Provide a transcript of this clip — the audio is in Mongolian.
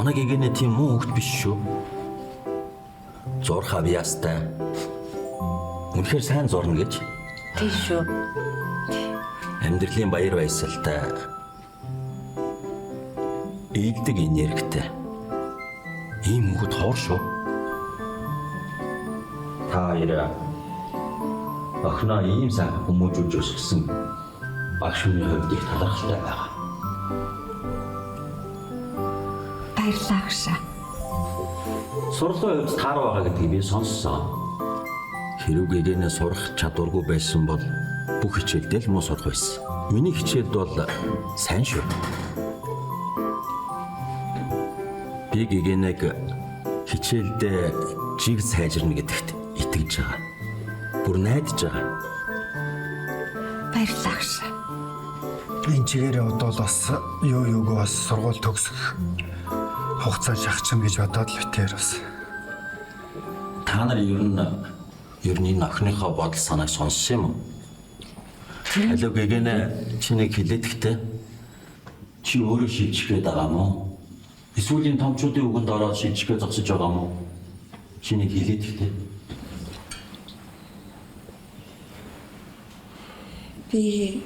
Манай гэгээнэ тийм муу хөвгт биш шүү. Зурх авьяастай. Үнэхээр сайн зурна гэж. Тийм шүү. Амьдралын баяр баясгалтай. Ийдэг энергитэй. Ийм хөвгт хоор шүү. Та яа. Охноо ийм сайн хүмүүжүүлж өсгсөн багш хүний хувьд их талархалтай байгаа. Баярлалаа агшаа. Сурлын хувьд тааруу байгаа гэдгийг би сонссон. Хэрэг гэгээнэ сурах чадваргүй байсан бол бүх хичээлдээ л муу сурах байсан. Миний хичээлд бол сайн шүү. Би гэгээнэг хичээлдээ жиг сайжирна гэдэгт итгэж байгаа. Бүр найдаж байгаа. Баярлалаа агшаа. Энэ чигээрээ одоо л бас юу юуг бас сургууль төгсөх хугацаа шахчихна гэж бодоод л битээр бас. Та нар ер нь энэ охиныхоо бодол санааг сонссон юм уу? Алуу гэгээнэ чинийг хэлээд ихтэй. Чи өөрөө шийдчих гээд байгаа юм уу? Эсвэл энэ томчуудын үгэнд ороод шийдчихээ зогсож байгаа юм уу? Чинийг хэлээд ихтэй. Би